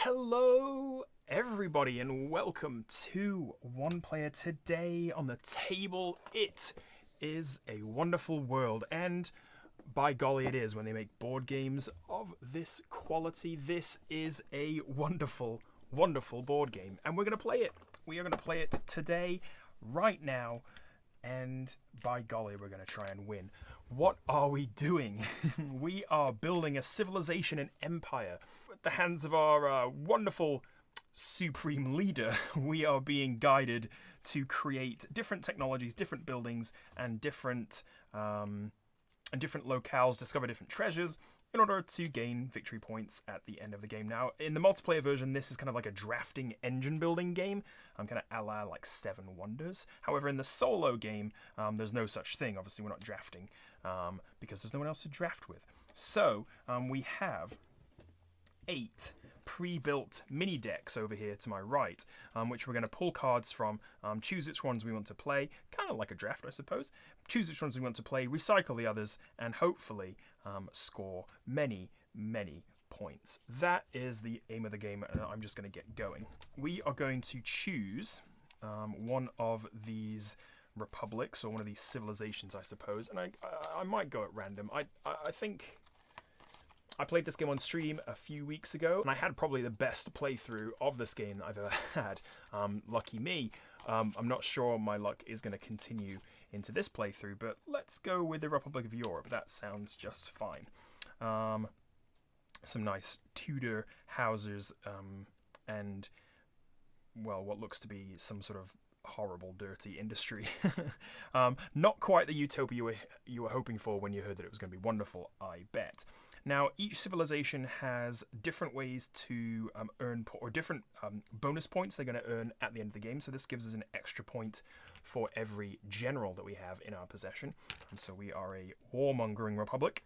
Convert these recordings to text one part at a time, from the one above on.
Hello, everybody, and welcome to One Player Today on the table. It is a wonderful world, and by golly, it is when they make board games of this quality. This is a wonderful, wonderful board game, and we're going to play it. We are going to play it today, right now, and by golly, we're going to try and win. What are we doing? We are building a civilization and empire. At the hands of our wonderful supreme leader, we are being guided to create different technologies, different buildings, and different locales, discover different treasures in order to gain victory points at the end of the game. Now, in the multiplayer version, this is kind of like a drafting engine building game. I'm kind of a la like Seven Wonders. However, in the solo game, there's no such thing. Obviously, we're not drafting because there's no one else to draft with. So, we have 8 pre-built mini decks over here to my right, which we're going to pull cards from, choose which ones we want to play, kind of like a draft, I suppose. Choose which ones we want to play, recycle the others, and hopefully score many, many points. That is the aim of the game, and I'm just going to get going. We are going to choose one of these republics, or one of these civilizations, I suppose, and I might go at random. I think I played this game on stream a few weeks ago, and I had probably the best playthrough of this game that I've ever had. Lucky me. I'm not sure my luck is going to continue into this playthrough, but let's go with the Republic of Europe. That sounds just fine. Some nice Tudor houses, and, well, what looks to be some sort of horrible, dirty industry. Not quite the utopia you were hoping for when you heard that it was going to be wonderful, I bet. Now, each civilization has different ways to earn, or different bonus points they're going to earn at the end of the game. So this gives us an extra point for every general that we have in our possession. And so we are a warmongering republic.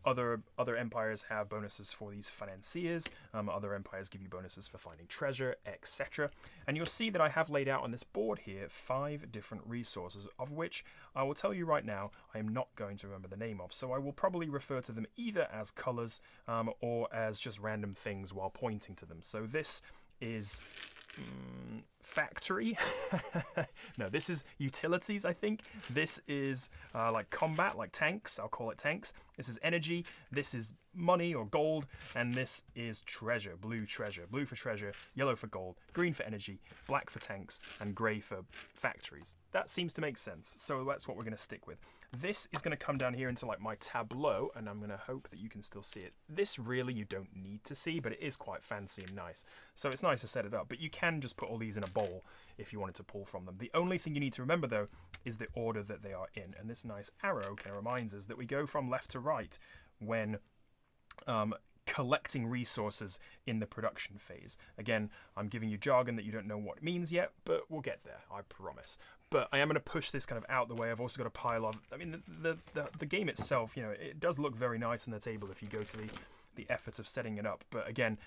Other empires have bonuses for these financiers. Other empires give you bonuses for finding treasure, etc. And you'll see that I have laid out on this board here 5 different resources, of which I will tell you right now I am not going to remember the name of. So I will probably refer to them either as colors or as just random things while pointing to them. So this is factory. No, this is utilities, I think. This is like combat, like tanks. I'll call it tanks. This is energy. This is money or gold. And this is treasure, blue treasure. Blue for treasure, yellow for gold, green for energy, black for tanks, and grey for factories. That seems to make sense. So that's what we're going to stick with. This is going to come down here into like my tableau, and I'm going to hope that you can still see it. This really you don't need to see, but it is quite fancy and nice. So it's nice to set it up, but you can just put all these in a bowl if you wanted to pull from them. The only thing you need to remember, though, is the order that they are in. And this nice arrow kind of reminds us that we go from left to right when collecting resources in the production phase. Again, I'm giving you jargon that you don't know what it means yet, but we'll get there, I promise. But I am going to push this kind of out the way. I've also got a pile of, I mean, the game itself, you know, it does look very nice on the table if you go to the effort of setting it up. But again,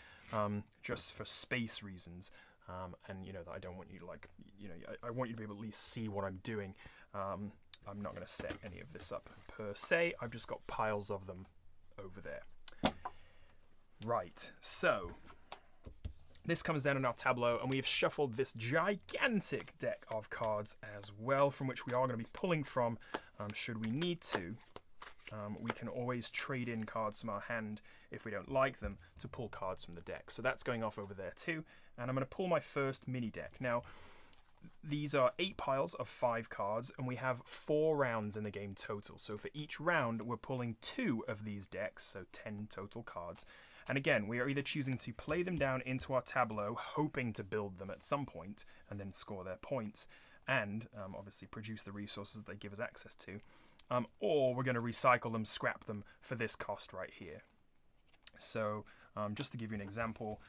just for space reasons, and you know that I don't want you to like, you know, I want you to be able to at least see what I'm doing. I'm not going to set any of this up per se. I've just got piles of them over there. Right, so this comes down in our tableau, and we have shuffled this gigantic deck of cards as well, from which we are going to be pulling from should we need to. We can always trade in cards from our hand if we don't like them to pull cards from the deck. So that's going off over there too. And I'm going to pull my first mini deck. Now, these are 8 piles of 5 cards, and we have 4 rounds in the game total. So for each round, we're pulling 2 of these decks, so 10 total cards. And again, we are either choosing to play them down into our tableau, hoping to build them at some point, and then score their points, and obviously produce the resources that they give us access to. Or we're going to recycle them, scrap them for this cost right here. So just to give you an example,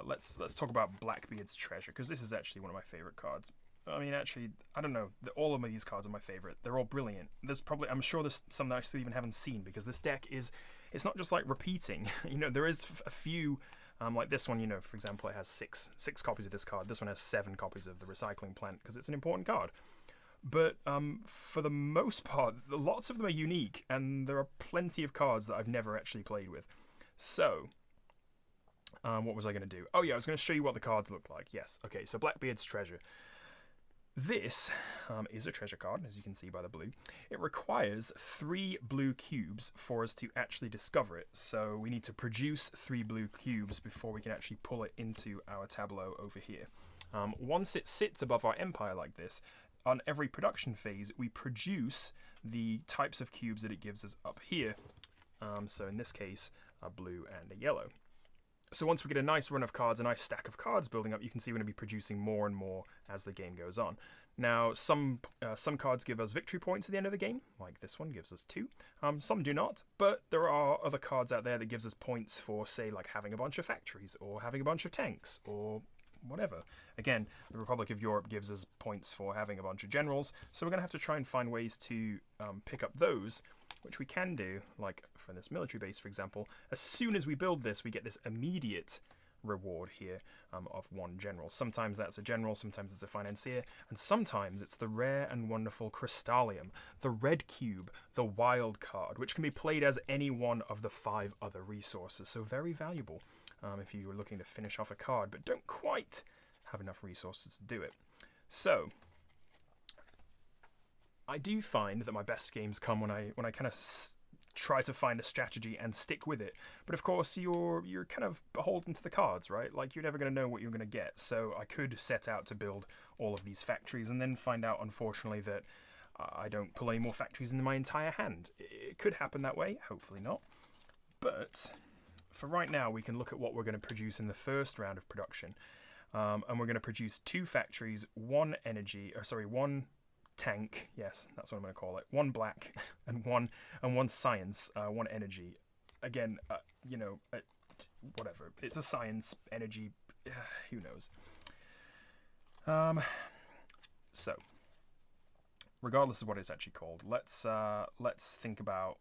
let's talk about Blackbeard's Treasure, because this is actually one of my favorite cards. I mean, actually, I don't know. All of these cards are my favorite. They're all brilliant. I'm sure there's some that I still even haven't seen, because this deck it's not just like repeating. You know, there is a few, like this one, you know, for example, it has six copies of this card. This one has 7 copies of the Recycling Plant, because it's an important card. But for the most part, lots of them are unique, and there are plenty of cards that I've never actually played with. So What was I going to do? Oh yeah, I was going to show you what the cards look like. Yes, okay, so Blackbeard's Treasure. This is a treasure card, as you can see by the blue. It requires 3 blue cubes for us to actually discover it. So we need to produce 3 blue cubes before we can actually pull it into our tableau over here. Once it sits above our empire like this, on every production phase, we produce the types of cubes that it gives us up here. So in this case, a blue and a yellow. So once we get a nice run of cards, a nice stack of cards building up, you can see we're going to be producing more and more as the game goes on. Now, some cards give us victory points at the end of the game, like this one gives us 2. Some do not, but there are other cards out there that gives us points for, say, like having a bunch of factories, or having a bunch of tanks, or whatever. Again, the Republic of Europe gives us points for having a bunch of generals, so we're going to have to try and find ways to pick up those, which we can do, like for this military base, for example. As soon as we build this, we get this immediate reward here of 1 general. Sometimes that's a general, sometimes it's a financier, and sometimes it's the rare and wonderful Crystallium, the red cube, the wild card, which can be played as any one of the 5 other resources. So very valuable if you were looking to finish off a card, but don't quite have enough resources to do it. So I do find that my best games come when I kind of try to find a strategy and stick with it. But of course, you're kind of beholden to the cards, right? Like, you're never going to know what you're going to get. So I could set out to build all of these factories and then find out, unfortunately, that I don't pull any more factories in my entire hand. It could happen that way, hopefully not. But for right now, we can look at what we're going to produce in the first round of production. And we're going to produce 2 factories, 1 tank, yes, that's what I'm going to call it. 1 black and one science, 1 energy. Again, whatever. It's a science, energy, who knows. So, regardless of what it's actually called, let's think about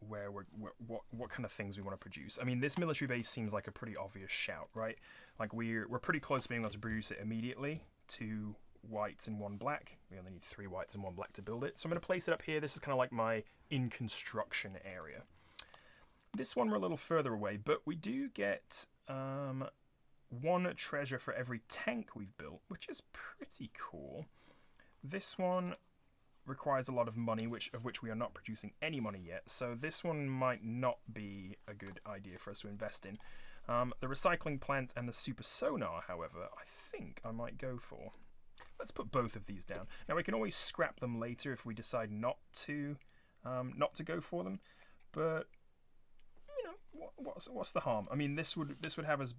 what kind of things we want to produce. I mean, this military base seems like a pretty obvious shout, right? Like, we're pretty close to being able to produce it immediately. 2 whites and 1 black. We only need 3 whites and 1 black to build it. So I'm going to place it up here. This is kind of like my in construction area. This one we're a little further away, but we do get 1 treasure for every tank we've built, which is pretty cool. This one requires a lot of money, of which we are not producing any money yet. So this one might not be a good idea for us to invest in. The recycling plant and the super sonar, however, I think I might go for. Let's put both of these down. Now, we can always scrap them later if we decide not to go for them. But you know, what's the harm? I mean, this would have us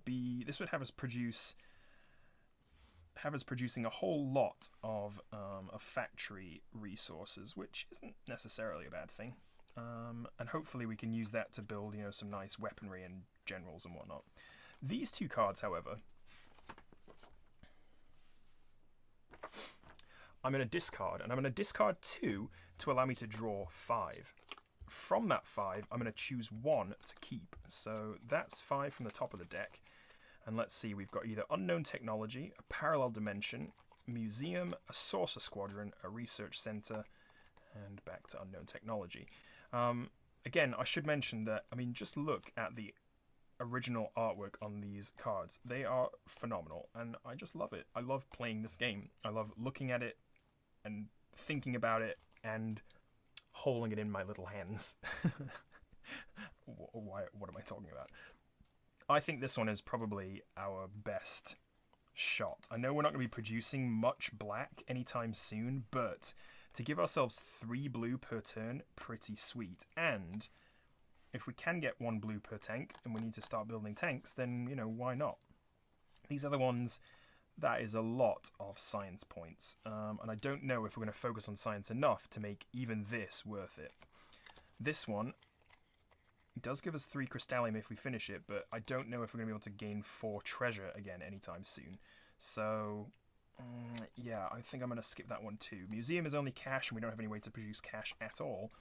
producing a whole lot of factory resources, which isn't necessarily a bad thing. And hopefully we can use that to build, some nice weaponry and generals and whatnot. These 2 cards, however, I'm going to discard, and I'm going to discard 2 to allow me to draw 5. From that 5, I'm going to choose 1 to keep. So that's 5 from the top of the deck. And let's see, we've got either Unknown Technology, a Parallel Dimension, Museum, a Saucer Squadron, a Research Center, and back to Unknown Technology. Again, I should mention that, I mean, just look at the original artwork on these cards. They are phenomenal, and I just love it. I love playing this game. I love looking at it and thinking about it and holding it in my little hands. What am I talking about? I think this one is probably our best shot. I know we're not going to be producing much black anytime soon, but to give ourselves 3 blue per turn, pretty sweet. And if we can get 1 blue per tank, and we need to start building tanks, then, why not? These other ones, that is a lot of science points. And I don't know if we're going to focus on science enough to make even this worth it. This one does give us 3 Crystallium if we finish it, but I don't know if we're going to be able to gain 4 treasure again anytime soon. So, yeah, I think I'm going to skip that one too. Museum is only cash, and we don't have any way to produce cash at all.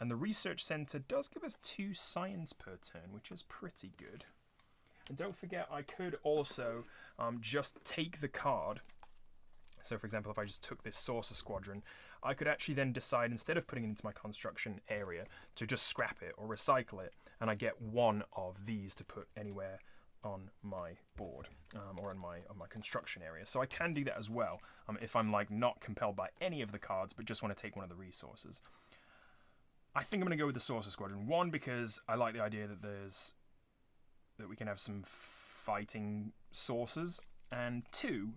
And the Research Center does give us 2 science per turn, which is pretty good. And don't forget, I could also just take the card. So, for example, if I just took this Saucer Squadron, I could actually then decide, instead of putting it into my construction area, to just scrap it or recycle it. And I get 1 of these to put anywhere on my board or on my construction area. So I can do that as well if I'm like not compelled by any of the cards but just want to take one of the resources. I think I'm going to go with the Sorcerer Squadron. One, because I like the idea that we can have some fighting sources, and two,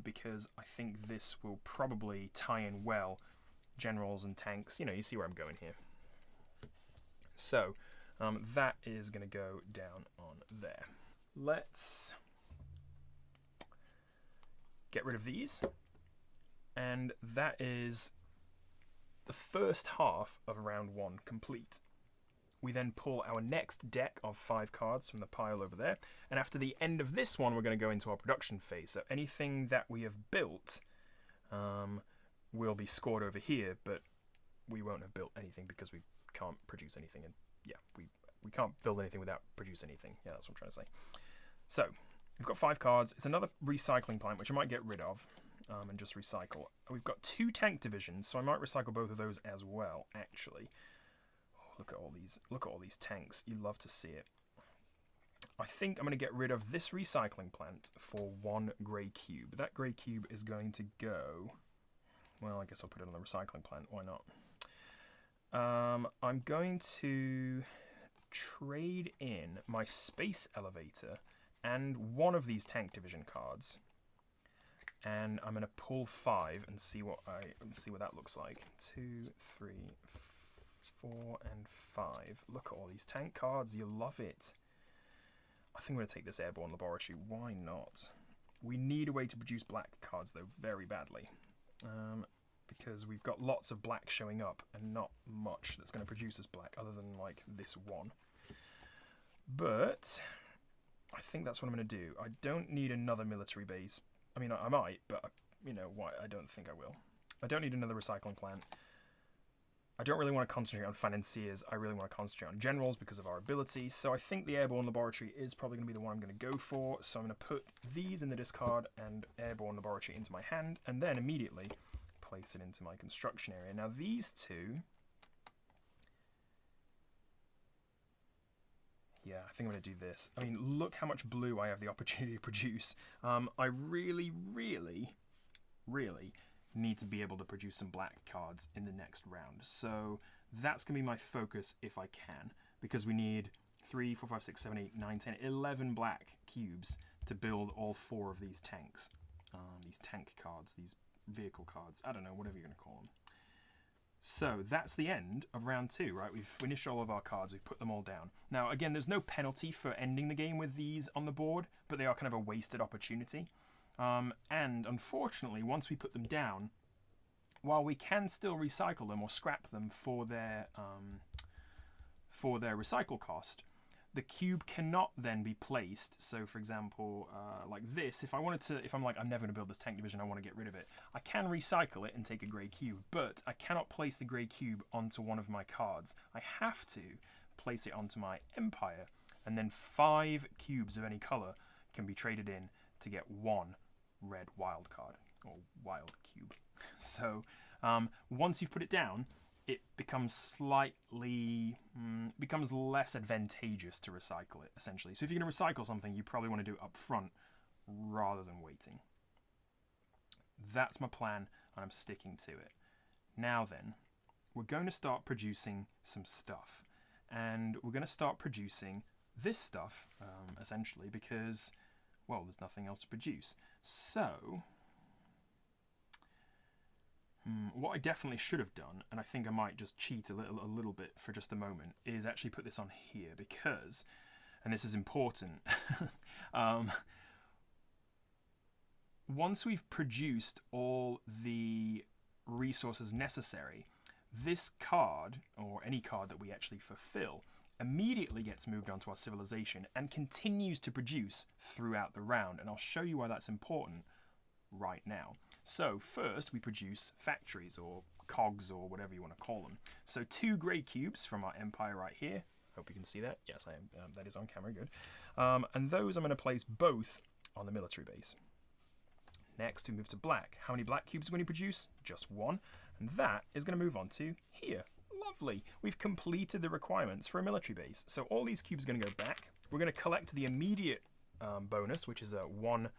because I think this will probably tie in well generals and tanks. You know, you see where I'm going here. So that is going to go down on there. Let's get rid of these, and that is the first half of round 1 complete. We then pull our next deck of 5 cards from the pile over there, and after the end of this one we're going to go into our production phase. So anything that we have built will be scored over here, but we won't have built anything because we can't produce anything, and yeah, we can't build anything without produce anything. Yeah, that's what I'm trying to say. So we've got 5 cards. It's another recycling plant, which I might get rid of and just recycle. We've got 2 tank divisions, so I might recycle both of those as well, actually. Oh, look at all these tanks. You love to see it. I think I'm going to get rid of this recycling plant for 1 grey cube. That grey cube is going to go... Well, I guess I'll put it on the recycling plant. Why not? I'm going to trade in my space elevator and one of these tank division cards, and I'm going to pull 5 and see what that looks like. 2, 3, 4, and 5. Look at all these tank cards. You love it. I think I'm going to take this airborne laboratory. Why not? We need a way to produce black cards though, very badly. Because we've got lots of black showing up and not much that's going to produce as black other than like this one. But I think that's what I'm going to do. I don't need another military base. I mean, I might, but you know what? I don't think I will. I don't need another recycling plant. I don't really want to concentrate on financiers. I really want to concentrate on generals because of our abilities. So I think the airborne laboratory is probably going to be the one I'm going to go for. So I'm going to put these in the discard and airborne laboratory into my hand, and then immediately place it into my construction area. Now these two, yeah, I think I'm going to do this. I mean, look how much blue I have the opportunity to produce. I really, really, really need to be able to produce some black cards in the next round. So that's going to be my focus if I can, because we need 3, 4, 5, 6, 7, 8, 9, 10, 11 black cubes to build all 4 of these tanks. These tank cards, these vehicle cards, I don't know, whatever you're going to call them. So that's the end of round 2, right? We've finished all of our cards, we've put them all down. Now again, there's no penalty for ending the game with these on the board, but they are kind of a wasted opportunity. And unfortunately, once we put them down, while we can still recycle them or scrap them for their recycle cost, the cube cannot then be placed. So for example, like this, if I'm like, I'm never going to build this tank division, I want to get rid of it, I can recycle it and take a grey cube, but I cannot place the grey cube onto one of my cards. I have to place it onto my empire, and then 5 cubes of any colour can be traded in to get 1 red wild card, or wild cube. So once you've put it down, it becomes becomes less advantageous to recycle it, essentially. So if you're going to recycle something, you probably want to do it up front rather than waiting. That's my plan, and I'm sticking to it. Now then, we're going to start producing some stuff. And we're going to start producing this stuff, essentially, because, well, there's nothing else to produce. So what I definitely should have done, and I think I might just cheat a little bit for just a moment, is actually put this on here because, and this is important, once we've produced all the resources necessary, this card, or any card that we actually fulfill, immediately gets moved onto our civilization and continues to produce throughout the round, and I'll show you why that's important right now. So first we produce factories, or cogs, or whatever you want to call them. So 2 grey cubes from our empire right here. Hope you can see that. Yes, I am. That is on camera, good. And those I'm going to place both on the military base. Next we move to black. How many black cubes are we going to produce? Just 1. And that is going to move on to here. Lovely. We've completed the requirements for a military base. So all these cubes are going to go back. We're going to collect the immediate bonus, which is a 1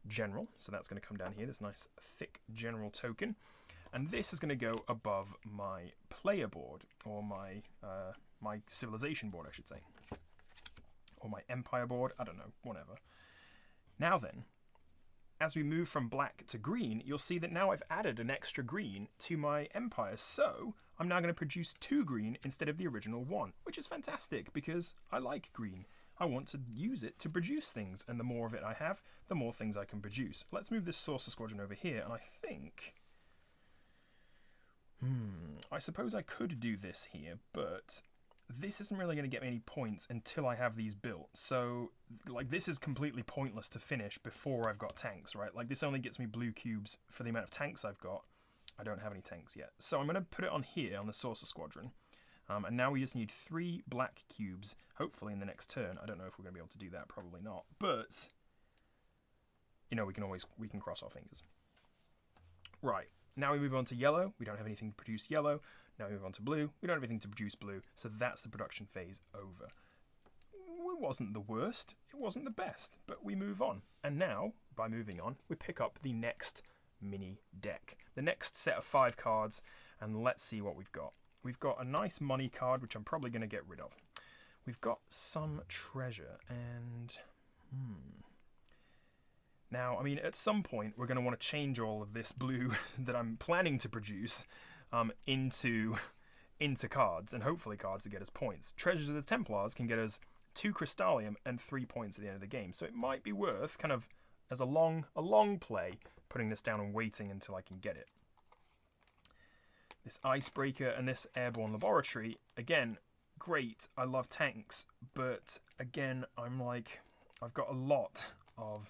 general. So that's going to come down here, this nice thick general token. And this is going to go above my player board, or my my civilization board, I should say. Or my empire board, I don't know, whatever. Now then, as we move from black to green, you'll see that now I've added an extra green to my empire. So I'm now going to produce 2 green instead of the original 1, which is fantastic because I like green. I want to use it to produce things, and the more of it I have, the more things I can produce. Let's move this Saucer Squadron over here, and I think... I suppose I could do this here, but this isn't really going to get me any points until I have these built. So, like, this is completely pointless to finish before I've got tanks, right? Like, this only gets me blue cubes for the amount of tanks I've got. I don't have any tanks yet. So I'm going to put it on here, on the Saucer Squadron. And now we just need 3 black cubes, hopefully in the next turn. I don't know if we're going to be able to do that, probably not. But, you know, we can cross our fingers. Right. Now we move on to yellow. We don't have anything to produce yellow. Now we move on to blue. We don't have anything to produce blue. So that's the production phase over. It wasn't the worst. It wasn't the best. But we move on. And now, by moving on, we pick up the next mini deck. The next set of 5 cards. And let's see what we've got. We've got a nice money card, which I'm probably going to get rid of. We've got some treasure. And... Now, I mean, at some point, we're going to want to change all of this blue that I'm planning to produce into cards, and hopefully cards that get us points. Treasures of the Templars can get us 2 Crystallium and 3 points at the end of the game, so it might be worth, kind of, as a long play, putting this down and waiting until I can get it. This Icebreaker and this Airborne Laboratory, again, great, I love tanks, but again, I'm like, I've got a lot of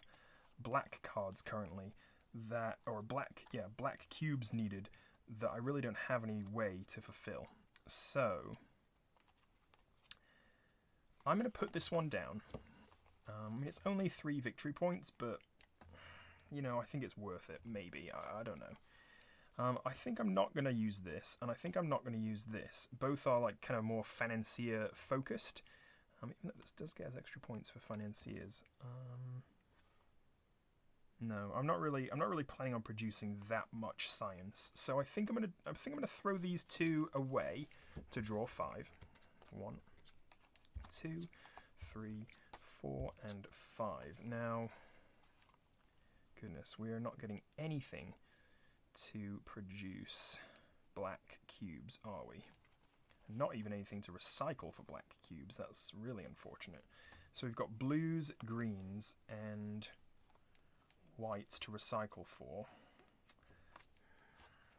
black cards currently that, or black cubes needed that I really don't have any way to fulfill. So I'm going to put this one down. I mean, it's only 3 victory points, but you know, I think it's worth it. Maybe, I don't know. I think I'm not going to use this, and I think I'm not going to use this. Both are like kind of more financier focused. Even though this does get us extra points for financiers. No, I'm not really planning on producing that much science. So I think I'm gonna throw these 2 away to draw 5. 1, 2, 3, 4, and 5. Now, goodness, we are not getting anything to produce black cubes, are we? Not even anything to recycle for black cubes. That's really unfortunate. So we've got blues, greens, and whites to recycle for.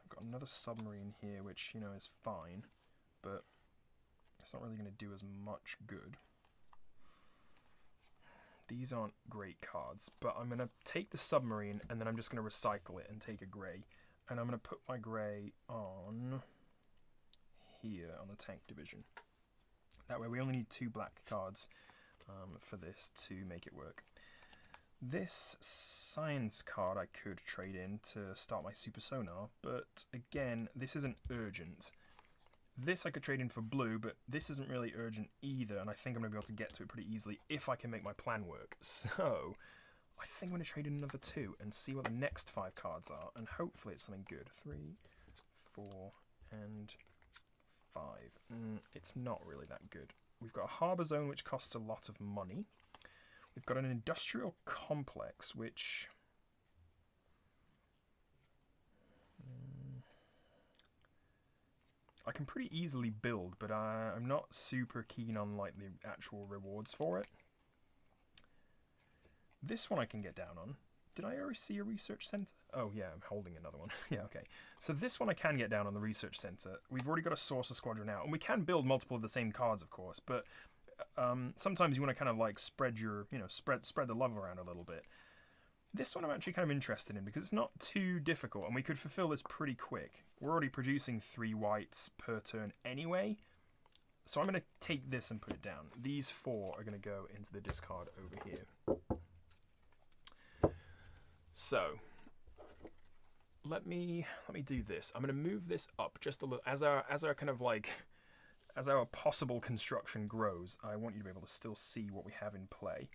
I've got another submarine here, which, you know, is fine, but it's not really going to do as much good. These aren't great cards, but I'm going to take the submarine and then I'm just going to recycle it and take a grey. And I'm going to put my grey on here on the tank division. That way we only need 2 black cards for this to make it work. This science card I could trade in to start my super sonar, but again, this isn't urgent. This I could trade in for blue, but this isn't really urgent either, and I think I'm going to be able to get to it pretty easily if I can make my plan work. So, I think I'm going to trade in another 2 and see what the next 5 cards are, and hopefully it's something good. 3, 4, and 5. It's not really that good. We've got a harbour zone which costs a lot of money. We've got an industrial complex, which I can pretty easily build, but I'm not super keen on like the actual rewards for it. This one I can get down on. Did I already see a research centre? Oh yeah, I'm holding another one. Yeah, okay. So this one I can get down on the research centre. We've already got a Saucer Squadron out, and we can build multiple of the same cards, of course, but sometimes you want to kind of like spread your, spread the love around a little bit. This one I'm actually kind of interested in because it's not too difficult and we could fulfill this pretty quick. We're already producing 3 whites per turn anyway. So I'm going to take this and put it down. These 4 are going to go into the discard over here. So let me do this. I'm going to move this up just a little as our kind of like as our possible construction grows. I want you to be able to still see what we have in play.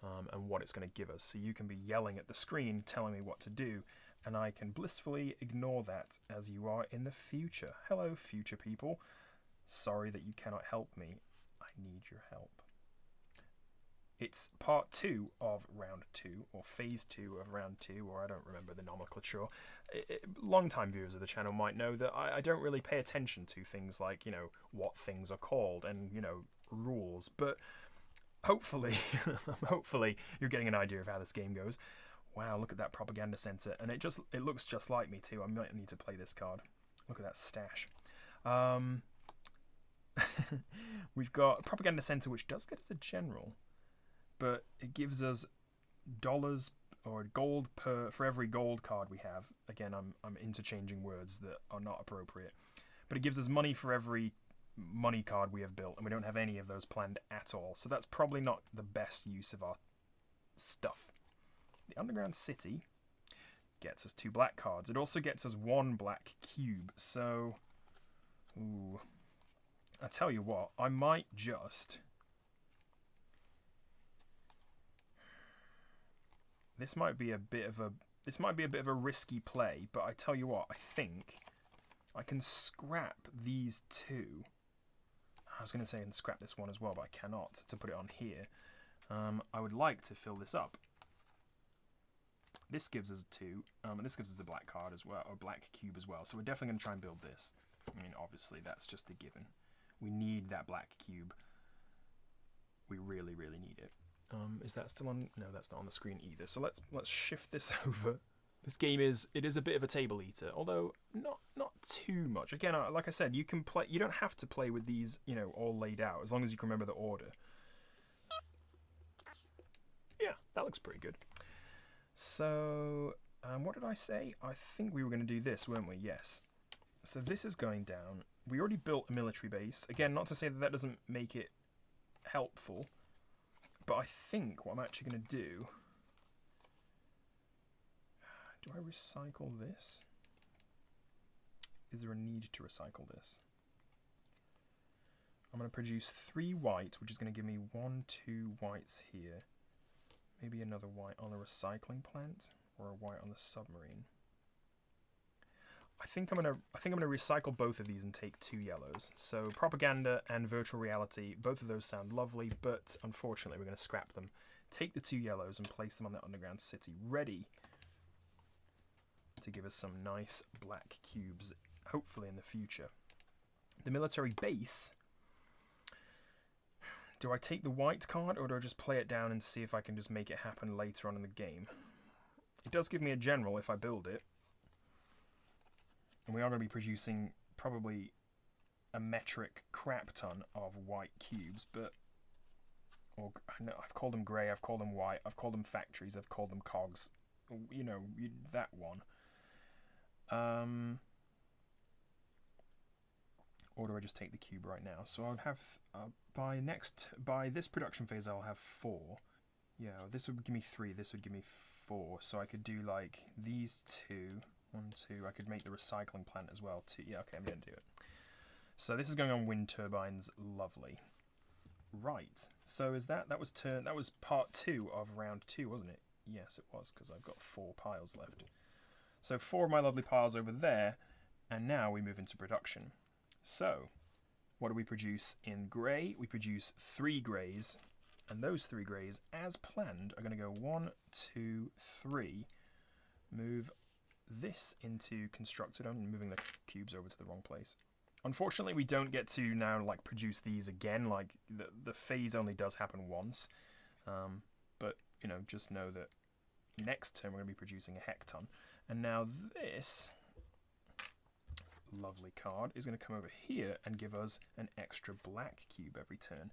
and what it's going to give us. So you can be yelling at the screen telling me what to do, and I can blissfully ignore that as you are in the future. Hello, future people. Sorry that you cannot help me. I need your help. It's part 2 of round 2, or phase 2 of round 2, or I don't remember the nomenclature. Long-time viewers of the channel might know that I don't really pay attention to things like, you know, what things are called and, you know, rules. But hopefully, hopefully you're getting an idea of how this game goes. Wow, look at that propaganda center, and it looks just like me too. I might need to play this card. Look at that stash. We've got propaganda center, which does get us a general, but it gives us dollars or gold for every gold card we have. Again, I'm interchanging words that are not appropriate, but it gives us money for every money card we have built, and we don't have any of those planned at all. So that's probably not the best use of our stuff. The underground city gets us 2 black cards. It also gets us 1 black cube. So, ooh, I tell you what, I might just. This might be a bit of a risky play, but I tell you what, I think I can scrap these 2. I was going to say I can scrap this one as well, but I cannot to put it on here. I would like to fill this up. This gives us 2, and this gives us a black card as well, or black cube as well. So we're definitely going to try and build this. I mean, obviously that's just a given. We need that black cube. We really, really need it. Is that still on? No, that's not on the screen either. So let's shift this over. This game is a bit of a table eater, although not too much. Again, like I said, you can play. You don't have to play with these, you know, all laid out as long as you can remember the order. Yeah, that looks pretty good. So, what did I say? I think we were going to do this, weren't we? Yes. So this is going down. We already built a military base. Again, not to say that doesn't make it helpful. But I think what I'm actually going to do... Do I recycle this? Is there a need to recycle this? I'm going to produce 3 white, which is going to give me 1, 2 whites here. Maybe another white on the recycling plant, or a white on the submarine. I think I'm gonna recycle both of these and take 2 yellows. So propaganda and virtual reality, both of those sound lovely, but unfortunately we're going to scrap them. Take the 2 yellows and place them on that underground city, ready to give us some nice black cubes, hopefully in the future. The military base. Do I take the white card, or do I just play it down and see if I can just make it happen later on in the game? It does give me a general if I build it. And we are going to be producing probably a metric crap ton of white cubes, but... Or, no, I've called them grey, I've called them white, I've called them factories, I've called them cogs. You know, that one. Or do I just take the cube right now? So I would have, by this production phase I'll have 4. Yeah, this would give me 3, this would give me 4. So I could do like these 2, 1, 2. I could make the recycling plant as well. 2. Yeah, okay, I'm going to do it. So this is going on wind turbines. Lovely. Right. So is that was part 2 of round 2, wasn't it? Yes, it was, because I've got 4 piles left. So 4 of my lovely piles over there, and now we move into production. So, what do we produce in grey? We produce 3 greys, and those 3 greys, as planned, are going to go 1, 2, 3. Move this into constructed. I'm moving the cubes over to the wrong place. Unfortunately, we don't get to now like produce these again. Like the phase only does happen once, but you know, just know that next turn we're going to be producing a hecton. And now this lovely card is going to come over here and give us an extra black cube every turn,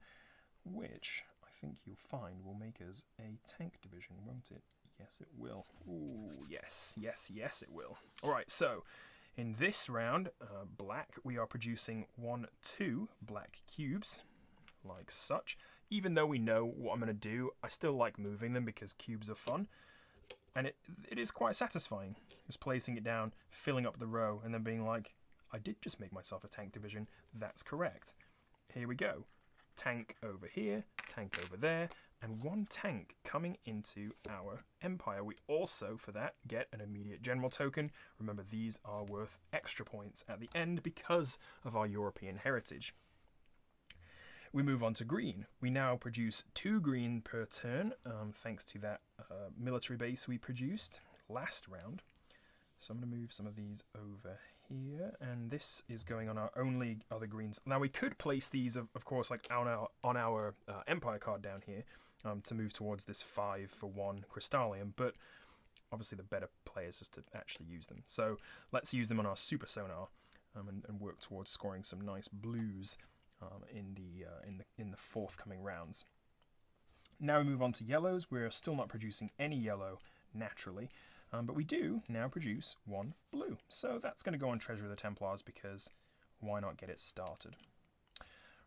which I think you'll find will make us a tank division, won't it? Yes, it will. Ooh, yes, yes, yes, it will. All right, so in this round, black, we are producing 1, 2 black cubes, like such. Even though we know what I'm going to do, I still like moving them because cubes are fun. And it is quite satisfying, just placing it down, filling up the row, and then being like, I did just make myself a tank division. That's correct. Here we go. Tank over here, tank over there, and 1 tank coming into our empire. We also, for that, get an immediate general token. Remember, these are worth extra points at the end because of our European heritage. We move on to green. We now produce 2 green per turn, thanks to that military base we produced last round. So I'm going to move some of these over here, and this is going on our only other greens. Now we could place these, of course, like on our empire card down here, to move towards this 5 for 1 Crystallium, but obviously the better play is just to actually use them. So let's use them on our super sonar, and work towards scoring some nice blues in the forthcoming rounds. Now we move on to yellows. We're still not producing any yellow naturally, but we do now produce 1 blue. So that's going to go on Treasure of the Templars because why not get it started?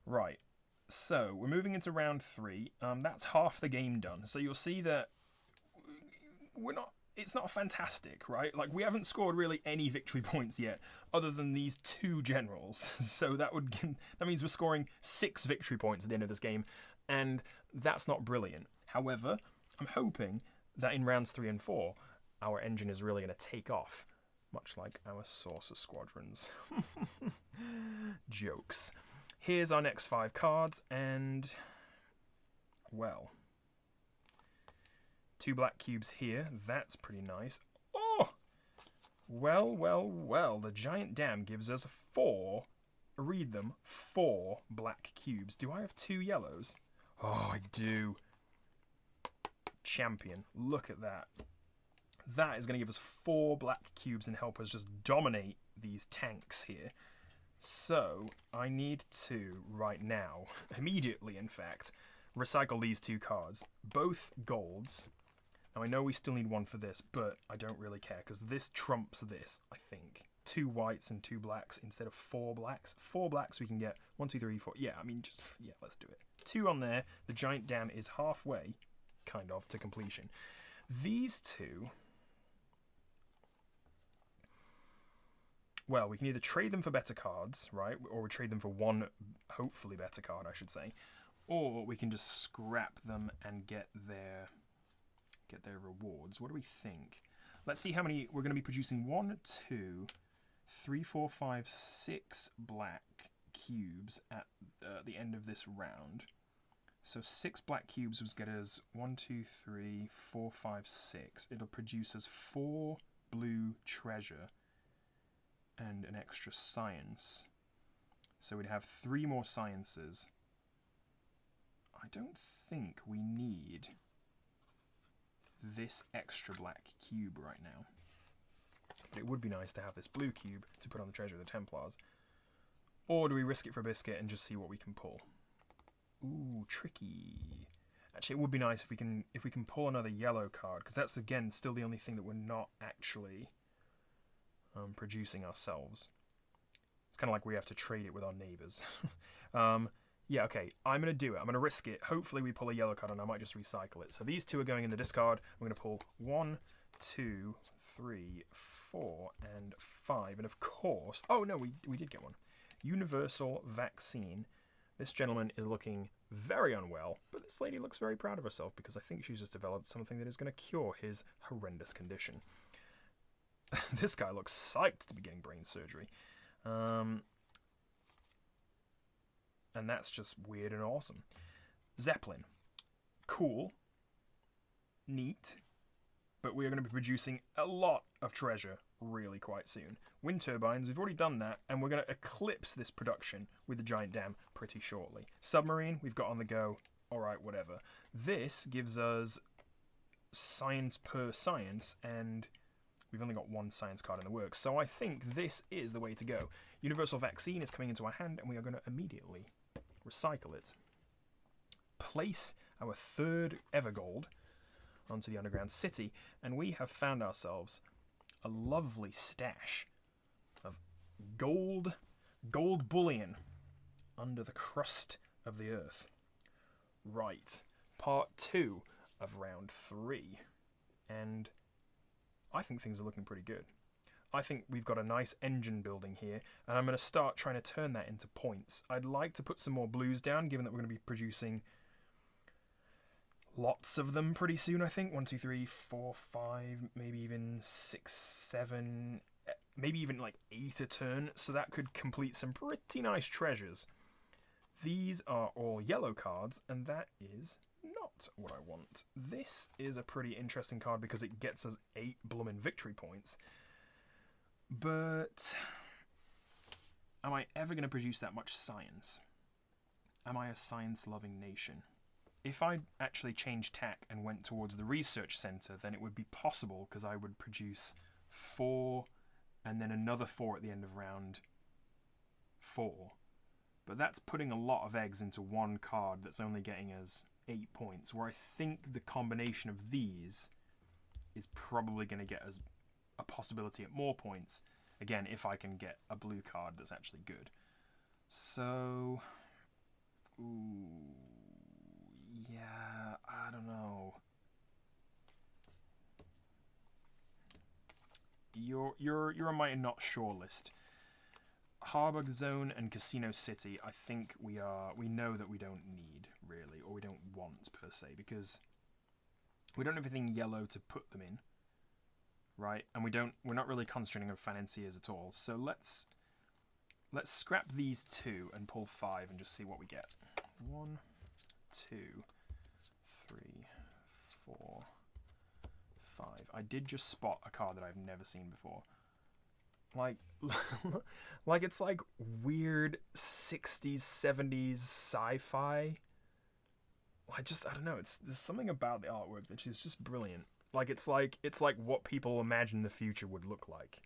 Right, so we're moving into round 3. That's half the game done. So you'll see that it's not fantastic, right? Like, we haven't scored really any victory points yet, other than these 2 generals. So that means we're scoring 6 victory points at the end of this game, and that's not brilliant. However, I'm hoping that in rounds 3 and 4, our engine is really going to take off, much like our Saucer Squadrons. Jokes. Here's our next 5 cards, and, well, 2 black cubes here. That's pretty nice. Oh! Well, the Giant Dam gives us 4, read them, 4 black cubes. Do I have 2 yellows? Oh, I do. Champion. Look at that. That is going to give us 4 black cubes and help us just dominate these tanks here. So, I need to, right now, immediately in fact, recycle these 2 cards. Both golds. Now, I know we still need 1 for this, but I don't really care, because this trumps this, I think. 2 whites and 2 blacks instead of 4 blacks. 4 blacks we can get 1, 2, 3, 4. Yeah, I mean, yeah, let's do it. 2 on there. The Giant Dam is halfway, kind of, to completion. These 2... well, we can either trade them for better cards, right? Or we trade them for 1, hopefully better card, I should say. Or we can just scrap them and get their rewards. What do we think? Let's see how many we're going to be producing. 1, 2, 3, 4, 5, 6 black cubes at the end of this round. So 6 black cubes would get us 1, 2, 3, 4, 5, 6. It'll produce us 4 blue treasure and an extra science. So we'd have 3 more sciences. I don't think we need this extra black cube right now. But it would be nice to have this blue cube to put on the Treasure of the Templars. Or do we risk it for a biscuit and just see what we can pull? Ooh, tricky. Actually, it would be nice if we can pull another yellow card, because that's, again, still the only thing that we're not actually producing ourselves. It's kind of like we have to trade it with our neighbours. Yeah, okay, I'm going to do it. I'm going to risk it. Hopefully we pull a yellow card and I might just recycle it. So these 2 are going in the discard. We're going to pull 1, 2, 3, 4, and 5. And of course... oh, no, we did get 1. Universal Vaccine. This gentleman is looking very unwell, but this lady looks very proud of herself because I think she's just developed something that is going to cure his horrendous condition. This guy looks psyched to be getting brain surgery. And that's just weird and awesome. Zeppelin. Cool. Neat. But we're going to be producing a lot of treasure really quite soon. Wind turbines, we've already done that, and we're going to eclipse this production with the Giant Dam pretty shortly. Submarine, we've got on the go. Alright, whatever. This gives us science per science, and we've only got 1 science card in the works. So I think this is the way to go. Universal Vaccine is coming into our hand, and we are going to immediately recycle it. Place our 3rd ever gold onto the underground city, and we have found ourselves a lovely stash of gold bullion under the crust of the earth. Right, part 2 of round 3, and I think things are looking pretty good. I think we've got a nice engine building here, and I'm going to start trying to turn that into points. I'd like to put some more blues down, given that we're going to be producing lots of them pretty soon, I think. 1, 2, 3, 4, 5, maybe even 6, 7, maybe even like 8 a turn. So that could complete some pretty nice treasures. These are all yellow cards, and that is not what I want. This is a pretty interesting card because it gets us 8 bloomin' victory points. But am I ever going to produce that much science? Am I a science-loving nation? If I actually changed tack and went towards the research center, then it would be possible because I would produce 4 and then another 4 at the end of round 4. But that's putting a lot of eggs into one card that's only getting us 8 points, where I think the combination of these is probably going to get us a possibility at more points. Again, if I can get a blue card that's actually good. So, ooh, yeah, I don't know. You're on my not sure list. Harbor Zone and Casino City, I think we know that we don't need really, or we don't want per se, because we don't have anything yellow to put them in, right? And we're not really concentrating on financiers at all. So let's scrap these 2 and pull 5 and just see what we get. 1, 2, 3, 4, 5. I did just spot a card that I've never seen before. Like it's like weird 60s, 70s sci-fi. I don't know. There's something about the artwork that is just brilliant. It's like what people imagine the future would look like,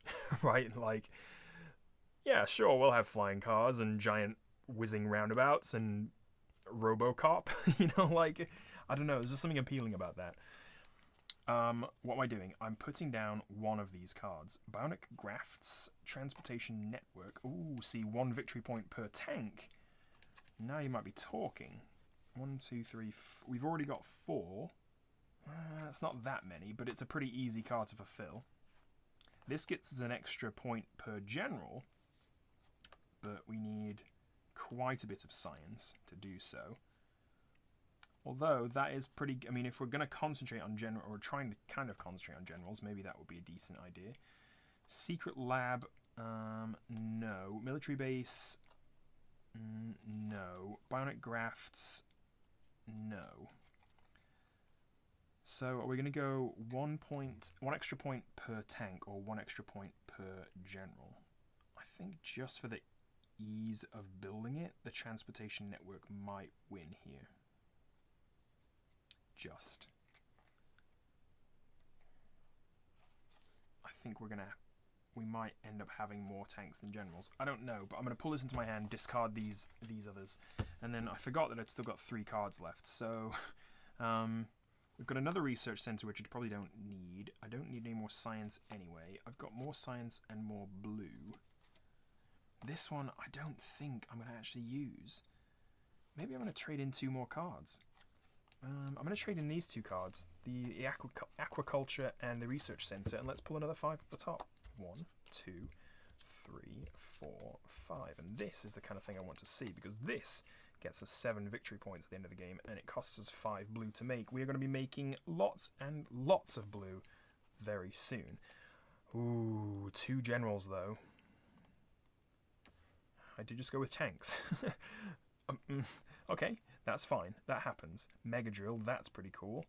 right? Like, yeah, sure, we'll have flying cars and giant whizzing roundabouts and RoboCop. I don't know. There's just something appealing about that. What am I doing? I'm putting down one of these cards. Bionic Grafts Transportation Network. Ooh, see, 1 victory point per tank. Now you might be talking. 1, 2, 3, we've already got 4. It's not that many, but it's a pretty easy card to fulfill. This gets us an extra point per general, but we need quite a bit of science to do so. Although, that is pretty... I mean, if we're going to concentrate on general, or trying to kind of concentrate on generals, maybe that would be a decent idea. Secret lab, no. Military base, no. Bionic grafts, no. So, are we going to go 1 extra point per tank, or 1 extra point per general? I think just for the ease of building it, the transportation network might win here. Just. I think we might end up having more tanks than generals. I don't know, but I'm going to pull this into my hand, discard these others, and then I forgot that I'd still got 3 cards left. So, we've got another research center, which I probably don't need. I don't need any more science anyway. I've got more science and more blue. This one, I don't think I'm going to actually use. Maybe I'm going to trade in 2 more cards. I'm going to trade in these 2 cards, the aquaculture and the research center, and let's pull another 5 at the top. 1, 2, 3, 4, 5. And this is the kind of thing I want to see, because this gets us 7 victory points at the end of the game, and it costs us 5 blue to make. We are going to be making lots and lots of blue very soon. Ooh, 2 generals, though. I did just go with tanks. Okay, that's fine. That happens. Mega Drill, that's pretty cool.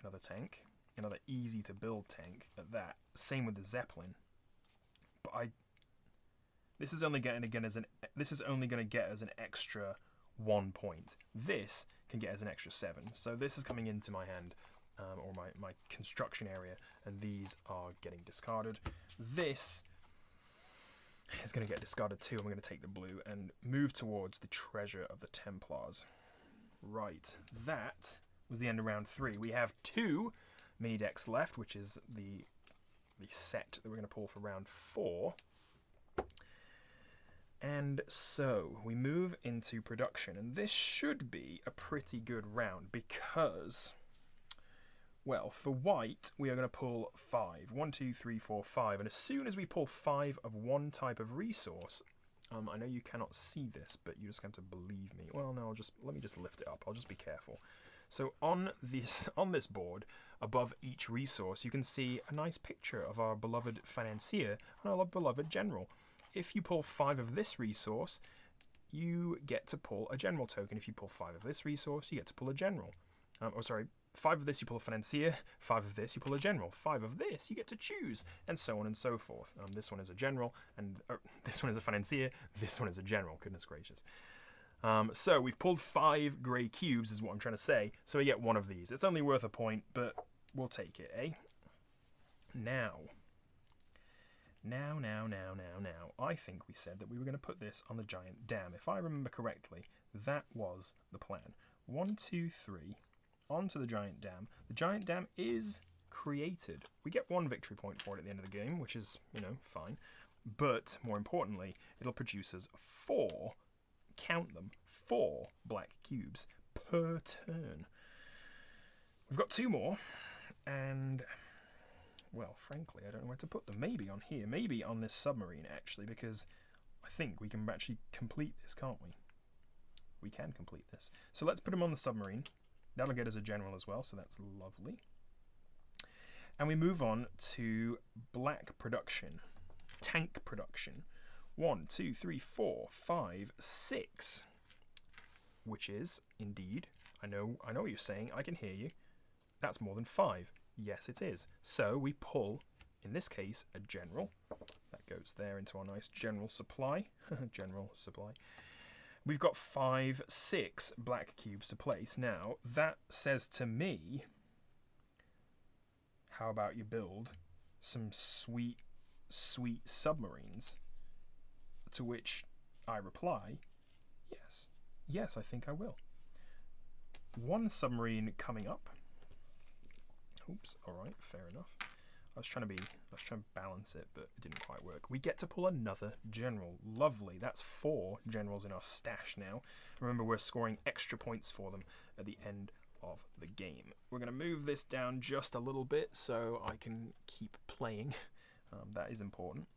Another tank. Another easy-to-build tank at that. Same with the Zeppelin. But this is only going to get us an extra 1 point. This can get us an extra 7. So this is coming into my hand, or my construction area, and these are getting discarded. This is going to get discarded too. I'm going to take the blue and move towards the treasure of the Templars. Right, that was the end of round 3. We have 2 mini decks left, which is the set that we're going to pull for round 4. And so we move into production, and this should be a pretty good round because, well, for white we are going to pull 5. 1, 2, 3, 4, 5, and as soon as we pull 5 of one type of resource, I know you cannot see this, but you just have to believe me. Well, no, let me just lift it up. I'll just be careful. So on this board, above each resource, you can see a nice picture of our beloved financier and our beloved general. If you pull 5 of this resource, you get to pull a general token. If you pull 5 of this resource, you get to pull a general. 5 of this you pull a financier, 5 of this you pull a general, 5 of this you get to choose, and so on and so forth. This one is a general, and this one is a financier, this one is a general, goodness gracious. So we've pulled 5 grey cubes is what I'm trying to say, so we get 1 of these. It's only worth a point, but we'll take it, eh? Now, I think we said that we were going to put this on the giant dam. If I remember correctly, that was the plan. 1, 2, 3... onto the giant dam. The giant dam is created. We get 1 victory point for it at the end of the game, which is, fine. But, more importantly, it'll produce us 4, count them, 4 black cubes per turn. We've got 2 more, and, well, frankly, I don't know where to put them. Maybe on here, maybe on this submarine, actually, because I think we can actually complete this, can't we? We can complete this. So let's put them on the submarine. That'll get us a general as well, so that's lovely. And we move on to black production, tank production. 1, 2, 3, 4, 5, 6, which is indeed, I know what you're saying, I can hear you. That's more than 5. Yes, it is. So we pull, in this case, a general. That goes there into our nice general supply. General supply. We've got 5, 6 black cubes to place. Now, that says to me, how about you build some sweet, sweet submarines? To which I reply, yes. Yes, I think I will. 1 submarine coming up. Oops, alright, fair enough. I was trying to balance it, but it didn't quite work. We get to pull another general. Lovely. That's 4 generals in our stash now. Remember, we're scoring extra points for them at the end of the game. We're going to move this down just a little bit so I can keep playing. That is important.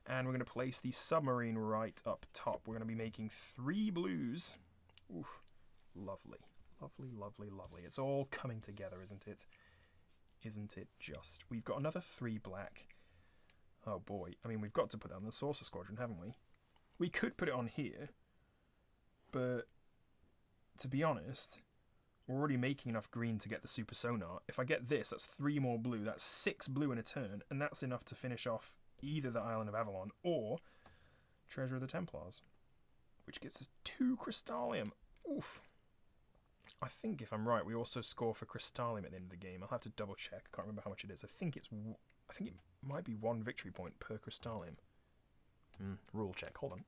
And we're going to place the submarine right up top. We're going to be making 3 blues. Oof. Lovely. Lovely, lovely, lovely. It's all coming together, isn't it? Isn't it just? We've got another 3 black. Oh boy. I mean, we've got to put that on the Saucer Squadron, haven't we? We could put it on here. But, to be honest, we're already making enough green to get the Super Sonar. If I get this, that's 3 more blue. That's 6 blue in a turn. And that's enough to finish off either the Island of Avalon or Treasure of the Templars. Which gets us 2 Crystallium. Oof. I think, if I'm right, we also score for Crystallium at the end of the game. I'll have to double check. I can't remember how much it is. I think it might be 1 victory point per Crystallium. Rule check. Hold on.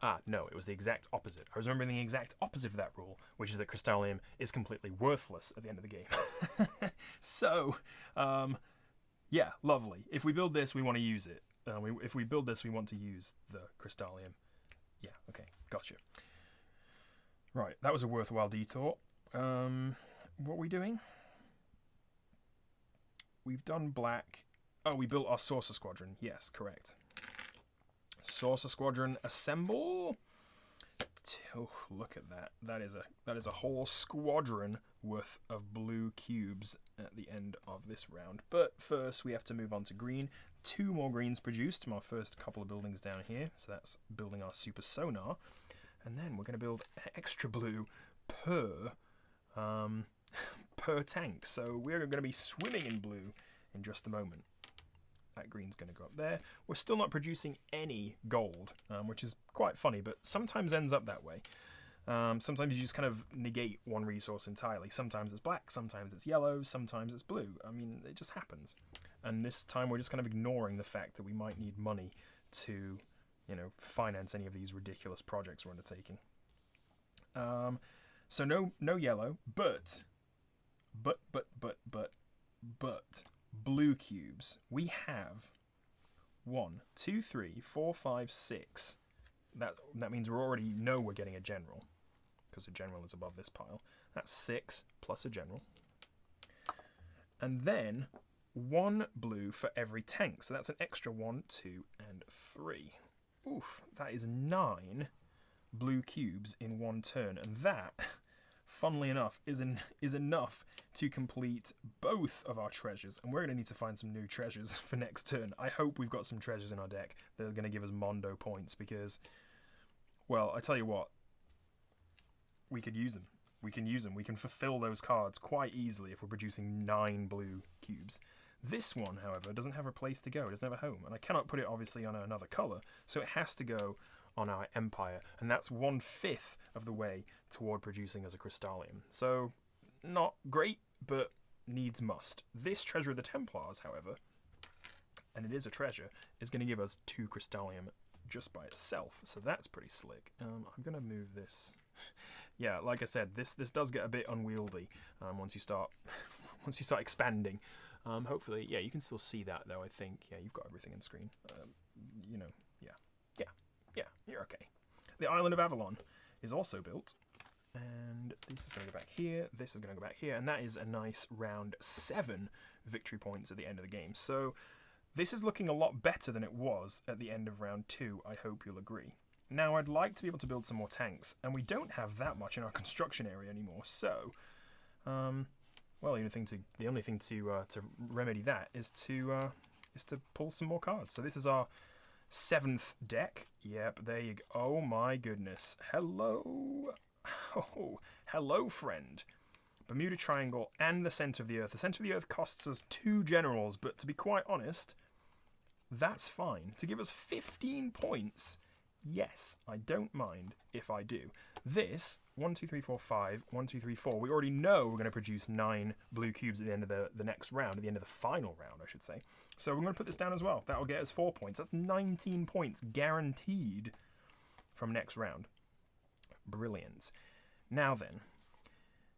Ah, no, it was the exact opposite. I was remembering the exact opposite of that rule, which is that Crystallium is completely worthless at the end of the game. So, yeah, lovely. If we build this, we want to use it. If we build this, we want to use the Crystallium. Yeah, okay, gotcha. Right, that was a worthwhile detour. What are we doing? We've done black. Oh, we built our Saucer Squadron. Yes, correct. Saucer Squadron assemble. Oh, look at that. That is a whole squadron worth of blue cubes at the end of this round. But first, we have to move on to green. 2 more greens produced from our first couple of buildings down here. So that's building our Super Sonar. And then we're going to build extra blue per tank. So we're going to be swimming in blue in just a moment. That green's going to go up there. We're still not producing any gold, which is quite funny, but sometimes ends up that way. Sometimes you just kind of negate one resource entirely. Sometimes it's black, sometimes it's yellow, sometimes it's blue. I mean, it just happens. And this time we're just kind of ignoring the fact that we might need money to, finance any of these ridiculous projects we're undertaking. So no yellow, but blue cubes. We have 1, 2, 3, 4, 5, 6. That means we already know we're getting a general, because a general is above this pile. That's 6 plus a general. And then 1 blue for every tank. So that's an extra 1, 2, and 3. Oof, that is 9 blue cubes in one turn. And that, funnily enough, is enough to complete both of our treasures. And we're going to need to find some new treasures for next turn. I hope we've got some treasures in our deck that are going to give us Mondo points because, well, I tell you what, we could use them. We can use them. We can fulfill those cards quite easily if we're producing 9 blue cubes. This one, however, doesn't have a place to go. It doesn't have a home. And I cannot put it, obviously, on another colour. So it has to go on our Empire. And that's 1/5 of the way toward producing as a Crystallium. So, not great, but needs must. This Treasure of the Templars, however, and it is a treasure, is going to give us 2 Crystallium just by itself. So that's pretty slick. I'm going to move this. Yeah, like I said, this does get a bit unwieldy once you start expanding. Hopefully, yeah, you can still see that though. I think, yeah, you've got everything on screen. You know, yeah, you're okay. The Island of Avalon is also built, and this is going to go back here. This is going to go back here, and that is a nice round 7 victory points at the end of the game. So this is looking a lot better than it was at the end of round 2. I hope you'll agree. Now, I'd like to be able to build some more tanks, and we don't have that much in our construction area anymore. So, well, the only thing to remedy that is to pull some more cards. So this is our 7th deck. Yep, there you go. Oh my goodness! Hello, oh, hello, friend. Bermuda Triangle and the Center of the Earth. The Center of the Earth costs us 2 generals, but to be quite honest, that's fine. To give us 15 points. Yes, I don't mind if I do. This, 1, 2, 3, 4, 5, 1, 2, 3, 4, we already know we're going to produce 9 blue cubes at the end of the next round, at the end of the final round, I should say. So we're going to put this down as well. That will get us 4 points. That's 19 points guaranteed from next round. Brilliant. Now then,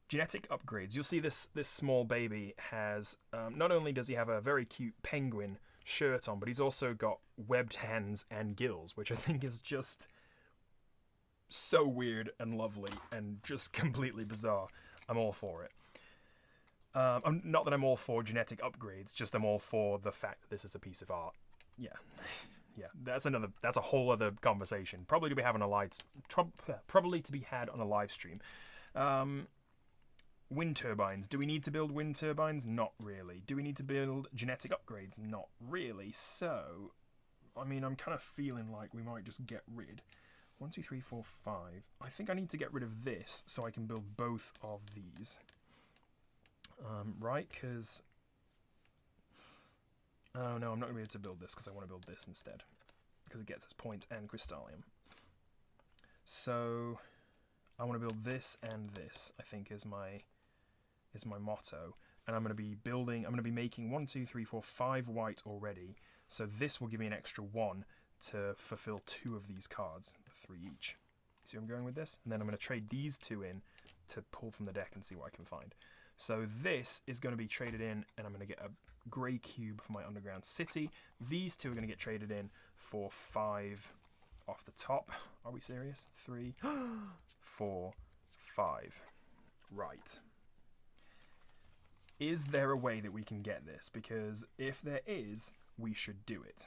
genetic upgrades. You'll see this small baby has, not only does he have a very cute penguin shirt on, but he's also got webbed hands and gills, which I think is just so weird and lovely and just completely bizarre. I'm all for it. Not that I'm all for genetic upgrades, just I'm all for the fact that this is a piece of art. Yeah, that's a whole other conversation. Probably to be had on a live stream. Wind turbines. Do we need to build wind turbines? Not really. Do we need to build genetic upgrades? Not really. So, I mean, I'm kind of feeling like we might just get rid. 1, 2, 3, 4, 5. I think I need to get rid of this so I can build both of these. Right? Because... oh, no, I'm not going to be able to build this because I want to build this instead. Because it gets us points and Crystallium. So, I want to build this and this, I think, is my motto. And I'm going to be making 1, 2, 3, 4, 5 white already. So this will give me an extra 1 to fulfill 2 of these cards, 3 each. See where I'm going with this? And then I'm going to trade these 2 in to pull from the deck and see what I can find. So this is going to be traded in, and I'm going to get a grey cube for my underground city. These 2 are going to get traded in for 5 off the top. Are we serious? 3, 4, 5. Right. Is there a way that we can get this? Because if there is, we should do it.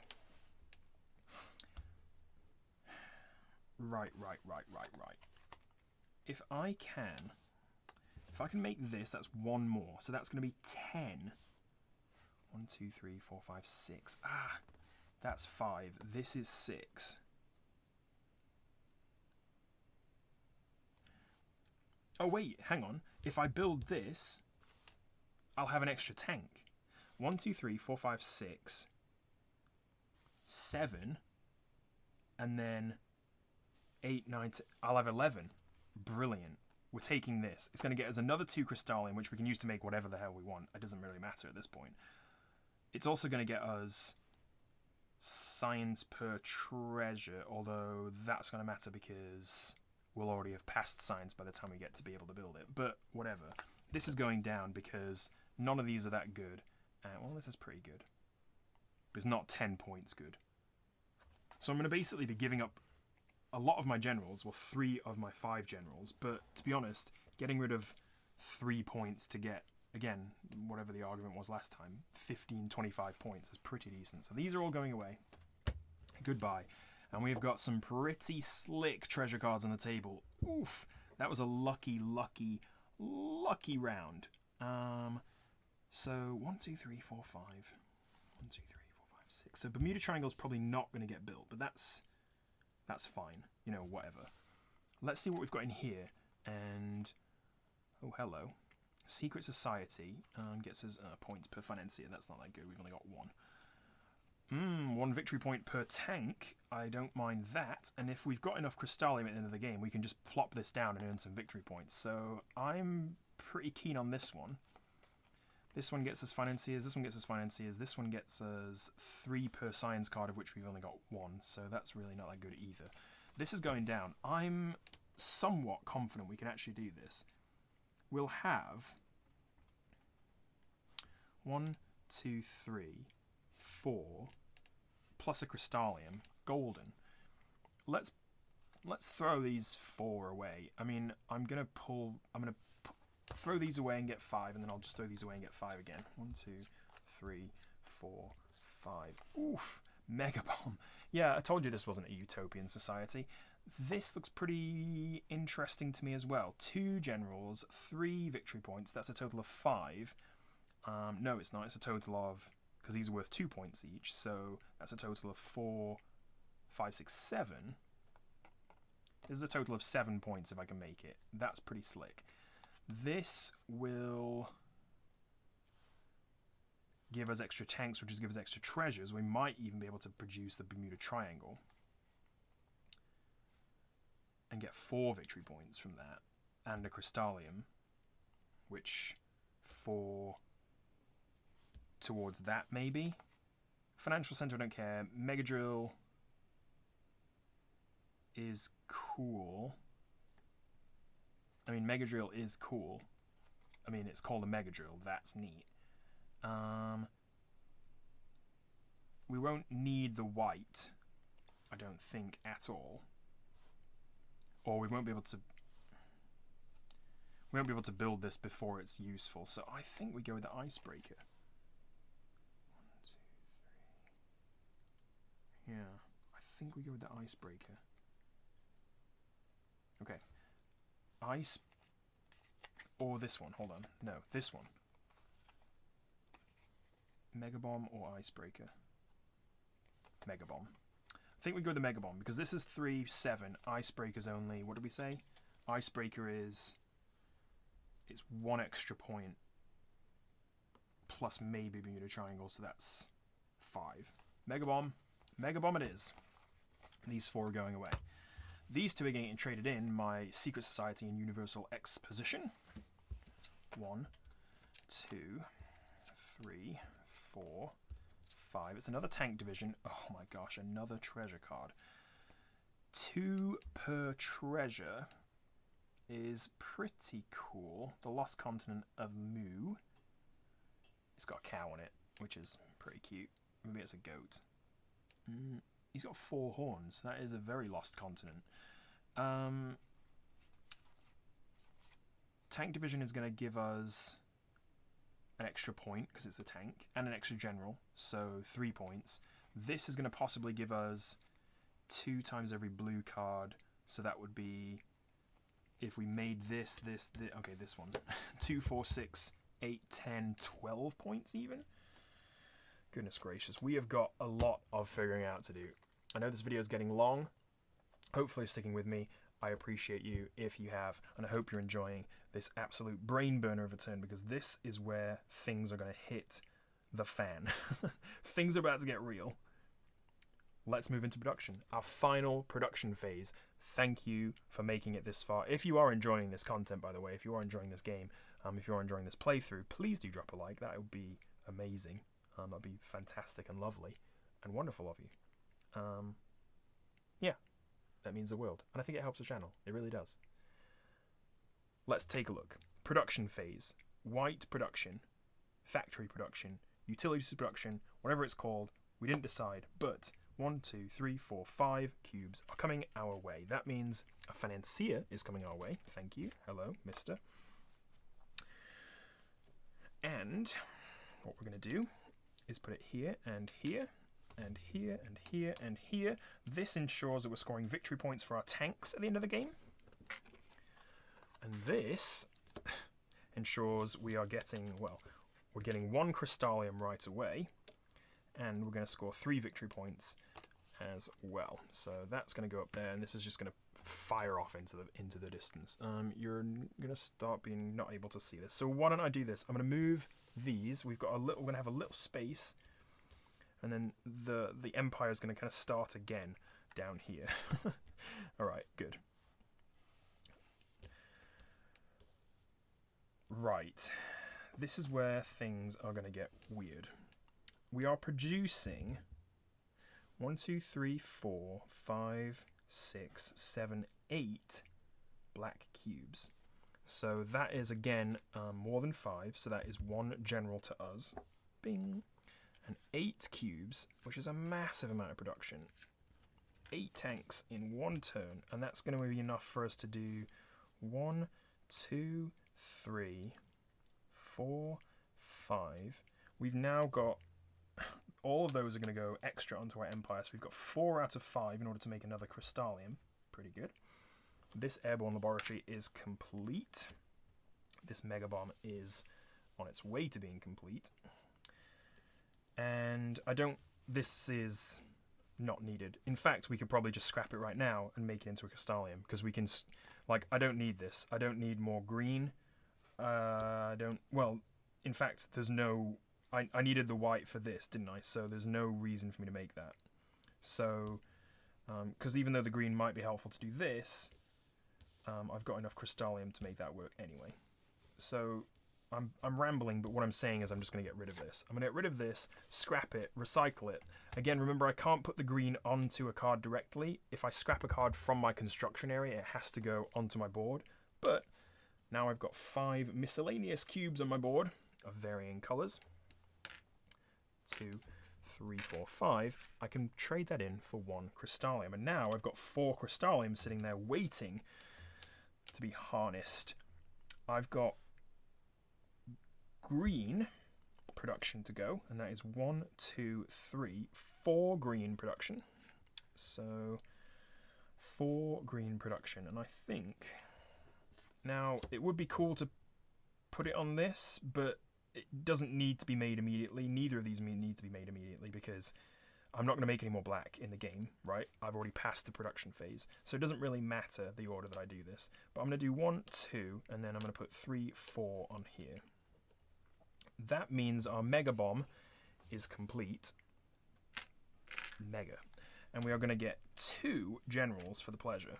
Right. If I can make this, that's 1 more. So that's going to be 10. 1, 2, 3, 4, 5, 6. Ah, that's 5. This is 6. Oh, wait, hang on. If I build this, I'll have an extra tank. 1, 2, 3, 4, 5, 6, 7, and then 8, 9, 10. I'll have 11. Brilliant. We're taking this. It's going to get us another 2 Crystallium, which we can use to make whatever the hell we want. It doesn't really matter at this point. It's also going to get us science per treasure, although that's going to matter because we'll already have passed science by the time we get to be able to build it. But whatever. This is going down because none of these are that good. Well, this is pretty good. But it's not 10 points good. So I'm going to basically be giving up a lot of my generals, well, 3 of my 5 generals. But to be honest, getting rid of 3 points to get, again, whatever the argument was last time, 15, 25 points is pretty decent. So these are all going away. Goodbye. And we've got some pretty slick treasure cards on the table. Oof. That was a lucky lucky round. So 1, 2, 3, 4, 5. 1, 2, 3, 4, 5, 6. So Bermuda Triangle's probably not going to get built, but that's fine. You know, whatever. Let's see what we've got in here. And oh, hello. Secret Society gets us points per financier. That's not that good. We've only got 1. 1 victory point per tank. I don't mind that. And if we've got enough Crystallium at the end of the game, we can just plop this down and earn some victory points. So I'm pretty keen on this one. This one gets us financiers. This one gets us financiers. This one gets us 3 per science card, of which we've only got 1. So that's really not that good either. This is going down. I'm somewhat confident we can actually do this. We'll have 1, 2, 3, 4, plus a Crystallium, golden. Let's throw these 4 away. I mean, I'm gonna throw these away and get 5, and then I'll just throw these away and get 5 again. 1, 2, 3, 4, 5. Oof, Mega Bomb. Yeah, I told you this wasn't a utopian society. This looks pretty interesting to me as well. 2 generals, 3 victory points. That's a total of 5. No, it's not. It's a total of, because these are worth 2 points each, so that's a total of 4, 5, 6, 7. This is a total of 7 points if I can make it. That's pretty slick. This will give us extra tanks, which is give us extra treasures. We might even be able to produce the Bermuda Triangle and get 4 victory points from that, and a Crystallium, which for towards that maybe. Financial Center, I don't care. Mega Drill is cool. I mean, Mega Drill is cool. I mean, it's called a Mega Drill. That's neat. We won't need the white, I don't think, at all. Or we won't be able to build this before it's useful. So I think we go with the Icebreaker. 1, 2, 3. Yeah, I think we go with the Icebreaker. Okay. Or this one. Hold on. No, this one. Mega Bomb or Icebreaker? Mega Bomb. I think we go with the Mega Bomb because this is 3, 7. Icebreaker's only, what did we say? Icebreaker is, it's 1 extra point plus maybe Bermuda Triangle, so that's 5. Mega Bomb. Mega Bomb it is. These 4 are going away. These 2 are getting traded in, my Secret Society and Universal Exposition. 1, 2, 3, 4, 5. It's another tank division. Oh my gosh, another treasure card. 2 per treasure is pretty cool. The Lost Continent of Mu. It's got a cow on it, which is pretty cute. Maybe it's a goat. He's got 4 horns. That is a very lost continent. Tank division is going to give us an extra point because it's a tank, and an extra general, so 3 points. This is going to possibly give us 2 times every blue card, so that would be, if we made this okay, this one. 2, 4, 6, 8, 10, 12 points even. Goodness gracious, we have got a lot of figuring out to do. I know this video is getting long. Hopefully you're sticking with me. I appreciate you if you have, and I hope you're enjoying this absolute brain burner of a turn, because this is where things are going to hit the fan. Things are about to get real. Let's move into production. Our final production phase. Thank you for making it this far. If you are enjoying this content, by the way, if you are enjoying this game, if you are enjoying this playthrough, please do drop a like. That would be amazing. That'd be fantastic and lovely and wonderful of you. Yeah, that means the world. And I think it helps the channel. It really does. Let's take a look. Production phase. White production. Factory production. Utilities production. Whatever it's called. We didn't decide. But 1, 2, 3, 4, 5 cubes are coming our way. That means a financier is coming our way. Thank you. Hello, mister. And what we're going to do is put it here and here and here and here and here. This ensures that we're scoring victory points for our tanks at the end of the game. And this ensures we are getting, well, we're getting 1 Crystallium right away, and we're going to score 3 victory points as well. So that's going to go up there, and this is just going to fire off into the distance. You're going to start being not able to see this. So why don't I do this? I'm going to move these. We're going to have a little space, and then the Empire is going to kind of start again down here. All right, good. Right, this is where things are going to get weird. We are producing 1, 2, 3, 4, 5, 6, 7, 8 black cubes. So that is again more than 5, so that is 1 general to us. Bing. And 8 cubes, which is a massive amount of production. 8 tanks in 1 turn, and that's going to be enough for us to do 1, 2, 3, 4, 5. We've now got all of those are going to go extra onto our Empire, so we've got 4 out of 5 in order to make another Crystallium. Pretty good. This airborne laboratory is complete. This Mega Bomb is on its way to being complete. And this is not needed. In fact, we could probably just scrap it right now and make it into a Crystallium, because we can, like, I don't need this. I don't need more green. Well, in fact, there's no, I needed the white for this, didn't I? So there's no reason for me to make that. So, because even though the green might be helpful to do this, I've got enough Crystallium to make that work anyway. So I'm rambling, but what I'm saying is I'm just going to get rid of this. I'm going to get rid of this, scrap it, recycle it. Again, remember, I can't put the green onto a card directly. If I scrap a card from my construction area, it has to go onto my board. But now I've got 5 miscellaneous cubes on my board of varying colours. 2, 3, 4, 5. I can trade that in for 1 Crystallium. And now I've got 4 Crystalliums sitting there waiting to be harnessed. I've got green production to go, and that is 1, 2, 3, 4 green production. So 4 green production, and I think now it would be cool to put it on this, but it doesn't need to be made immediately. Neither of these need to be made immediately, because I'm not going to make any more black in the game, right? I've already passed the production phase, so it doesn't really matter the order that I do this. But I'm going to do 1, 2, and then I'm going to put 3, 4 on here. That means our Mega Bomb is complete. Mega. And we are going to get 2 generals for the pleasure.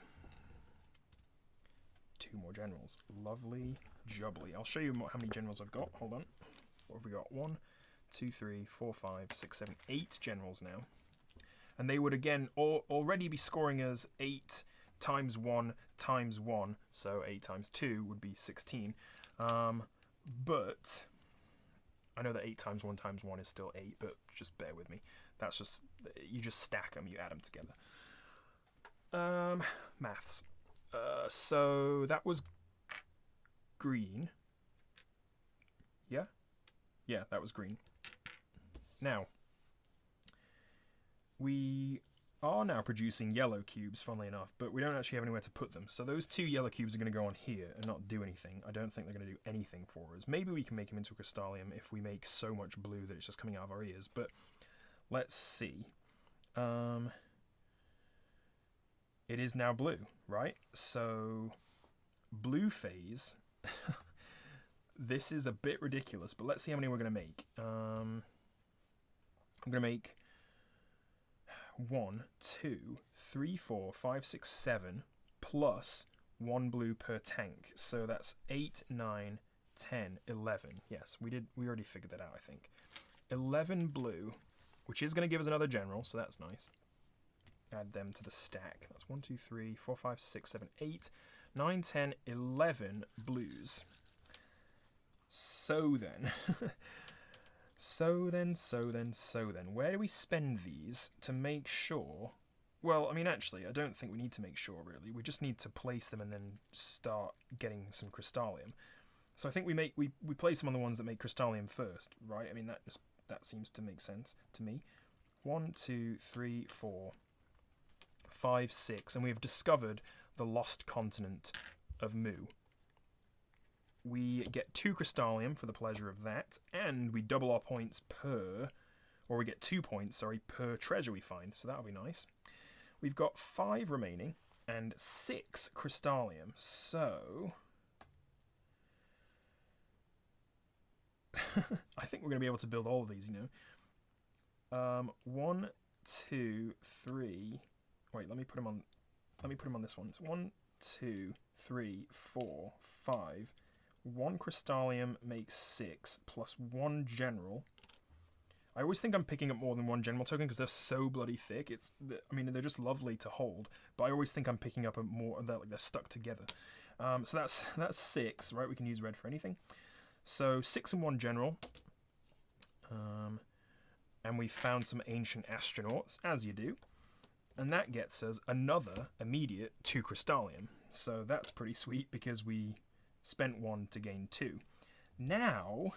2 more generals. Lovely jubbly. I'll show you how many generals I've got. Hold on. What have we got? 1, 2, 3, 4, 5, 6, 7, 8 generals now. And they would again already be scoring us 8 times 1 times 1. So 8 times 2 would be 16. But I know that 8 times 1 times 1 is still 8, but just bear with me. That's just, you just stack them, you add them together. Maths. So that was green. Yeah? Yeah, that was green. Now, we are now producing yellow cubes, funnily enough, but we don't actually have anywhere to put them. So those 2 yellow cubes are going to go on here and not do anything. I don't think they're going to do anything for us. Maybe we can make them into a Crystallium if we make so much blue that it's just coming out of our ears, but let's see. It is now blue, right? So blue phase. This is a bit ridiculous, but let's see how many we're going to make. I'm going to make 1, 2, 3, 4, 5, 6, 7 plus 1 blue per tank. So that's 8, 9, 10, 11. Yes, we already figured that out, I think. 11 blue, which is going to give us another general, so that's nice. Add them to the stack. That's 1, 2, 3, 4, 5, 6, 7, 8, 9, 10, 11 blues. So then, so then, where do we spend these to make sure? Well, I mean, actually, I don't think we need to make sure, really. We just need to place them and then start getting some Crystallium. So I think we place them on the ones that make Crystallium first, right? I mean, that seems to make sense to me. 1, 2, 3, 4, 5, 6, and we have discovered the lost continent of Mu. we get 2 Crystallium for the pleasure of that, and we double our points per, or we get 2 points, sorry, per treasure we find, so that'll be nice. We've got 5 remaining, and 6 Crystallium, so... I think we're going to be able to build all of these, you know. 1, 2, 3... Wait, let me put them on this one. It's 1, 2, 3, 4, 5. 1 Crystallium makes 6, plus 1 General. I always think I'm picking up more than 1 General token because they're so bloody thick. I mean, they're just lovely to hold, but I always think I'm picking up they're stuck together. So that's 6, right? We can use red for anything. So 6 and 1 General. And we found some ancient astronauts, as you do. And that gets us another immediate 2 Crystallium. So that's pretty sweet because we spent 1 to gain 2. Now,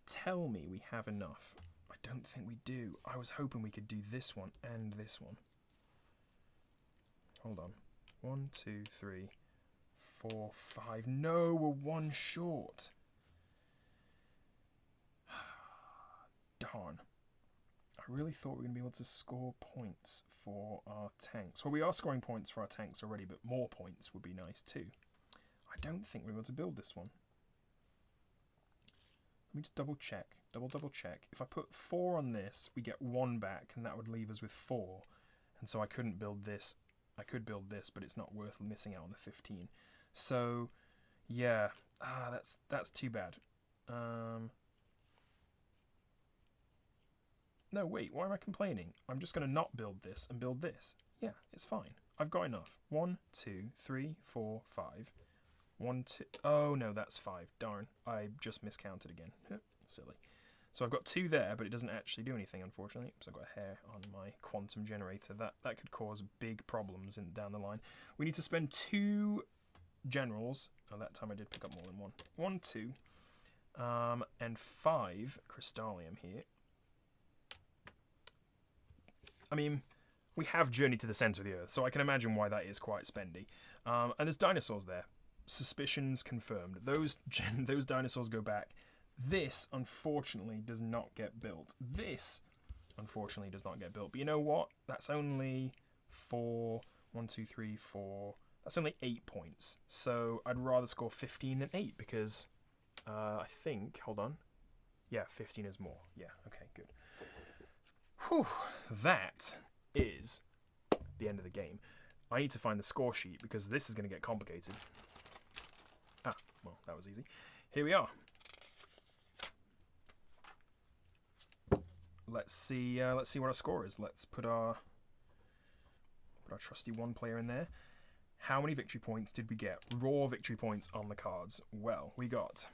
tell me we have enough. I don't think we do. I was hoping we could do this one and this one. Hold on. 1, 2, 3, 4, 5. No, we're 1 short. Darn. I really thought we were going to be able to score points for our tanks. Well, we are scoring points for our tanks already, but more points would be nice too. I don't think we're able to build this one. Let me just double check. Double check. If I put 4 on this, we get 1 back, and that would leave us with 4. And so I couldn't build this. I could build this, but it's not worth missing out on the 15. So, yeah. That's too bad. No, wait, why am I complaining? I'm just going to not build this and build this. Yeah, it's fine. I've got enough. 1, 2, 3, 4, 5. 1, 2... Oh, no, that's 5. Darn. I just miscounted again. Silly. So I've got 2 there, but it doesn't actually do anything, unfortunately. So I've got a hair on my quantum generator. That could cause big problems down the line. We need to spend 2 generals. Oh, that time I did pick up more than 1. 1, 2. And 5 Crystallium here. I mean, we have journeyed to the centre of the Earth, so I can imagine why that is quite spendy. And there's dinosaurs there. Suspicions confirmed. Those dinosaurs go back. This, unfortunately, does not get built. This, unfortunately, does not get built. But you know what? That's only 4... 1, 2, 3, 4... That's only 8 points. So I'd rather score 15 than 8 because I think... Hold on. Yeah, 15 is more. Yeah, okay, good. Whew, that is the end of the game. I need to find the score sheet because this is going to get complicated. Ah, well, that was easy. Here we are. Let's see what our score is. Let's put our trusty 1 player in there. How many victory points did we get? Raw victory points on the cards. Well, we got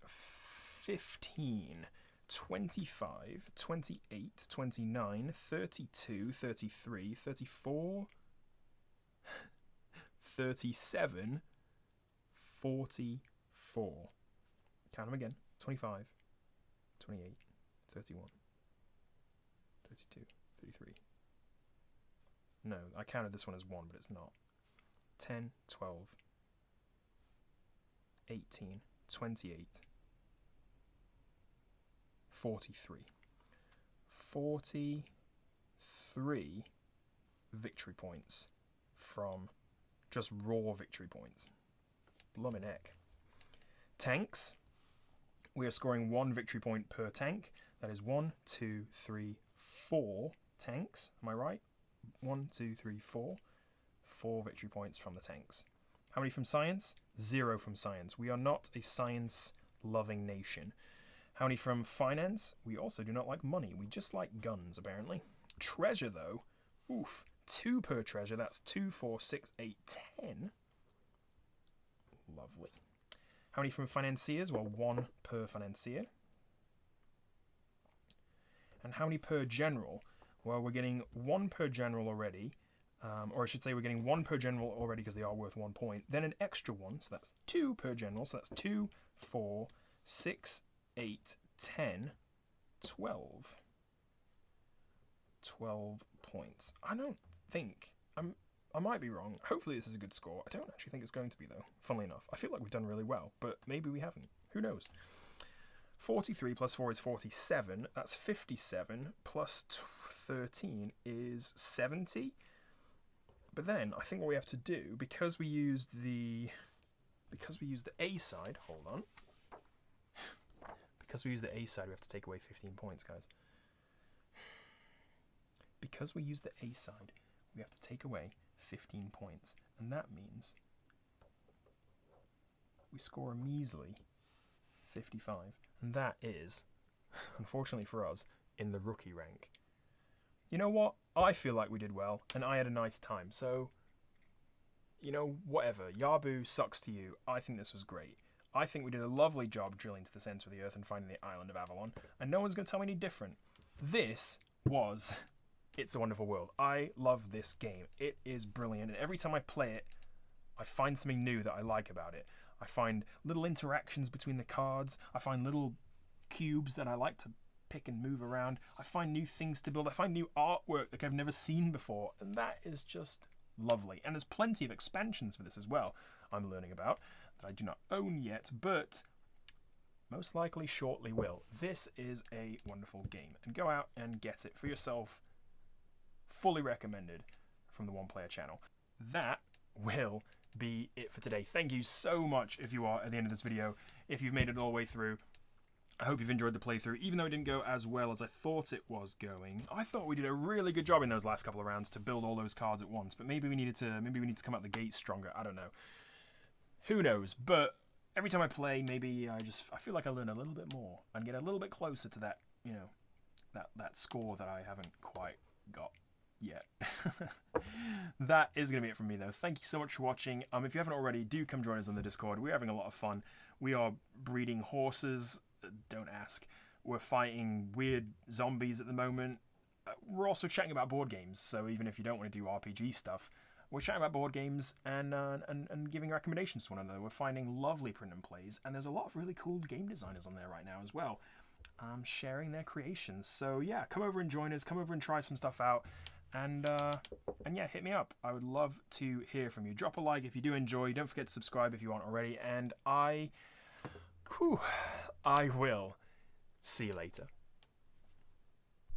15. 25, 28, 29, 32, 33, 34, 37, 44. Count them again. 25, 28, 31, 32, 33. No, I counted this one as 1, but it's not. 10, 12, 18, 28, 43. 43 victory points from just raw victory points. Blummin' heck. Tanks. We are scoring 1 victory point per tank. That is 1, 2, 3, 4 tanks. Am I right? 1, 2, 3, 4. 4 victory points from the tanks. How many from science? 0 from science. We are not a science-loving nation. How many from finance? We also do not like money. We just like guns, apparently. Treasure, though. Oof. 2 per treasure. That's 2, 4, 6, 8, 10. Lovely. How many from financiers? Well, 1 per financier. And how many per general? Well, we're getting 1 per general already. Or I should say we're getting 1 per general already because they are worth 1 point. Then an extra 1, so that's 2 per general. So that's 2, 4, 6, 8, 10, 12. 12 points. I don't think... I'm I might be wrong. Hopefully this is a good score. I don't actually think it's going to be, though, funnily enough. I feel like we've done really well, but maybe we haven't. Who knows? 43 plus 4 is 47. That's 57. Plus 13 is 70. But then I think what we have to do, because we used the A side, hold on. Because we used the A side, we have to take away 15 points, guys. Because we used the A side, we have to take away 15 points. And that means we score a measly 55. And that is, unfortunately for us, in the rookie rank. You know what? I feel like we did well, and I had a nice time. So, you know, whatever. Yabu, sucks to you. I think this was great. I think we did a lovely job drilling to the centre of the earth and finding the island of Avalon, and no one's going to tell me any different. This was It's a Wonderful World. I love this game. It is brilliant, and every time I play it, I find something new that I like about it. I find little interactions between the cards. I find little cubes that I like to pick and move around. I find new things to build. I find new artwork that I've never seen before, and that is just lovely. And there's plenty of expansions for this as well I'm learning about that I do not own yet, but most likely shortly will. This is a wonderful game, and go out and get it for yourself. Fully recommended from the One Player channel. That will be it for today. Thank you so much if you are at the end of this video, if you've made it all the way through. I hope you've enjoyed the playthrough, even though it didn't go as well as I thought it was going. I thought we did a really good job in those last couple of rounds to build all those cards at once, but maybe we need to come out the gate stronger. I don't know. Who knows? But every time I play, maybe I feel like I learn a little bit more and get a little bit closer to that, you know, that score that I haven't quite got yet. That is going to be it from me, though. Thank you so much for watching. If you haven't already, do come join us on the Discord. We're having a lot of fun. We are breeding horses. Don't ask. We're fighting weird zombies at the moment. We're also chatting about board games, so even if you don't want to do RPG stuff, we're chatting about board games and giving recommendations to one another. We're finding lovely print and plays, and there's a lot of really cool game designers on there right now as well, sharing their creations. So yeah, come over and join us. Come over and try some stuff out, and yeah, hit me up. I would love to hear from you. Drop a like if you do enjoy. Don't forget to subscribe if you aren't already, and I will see you later.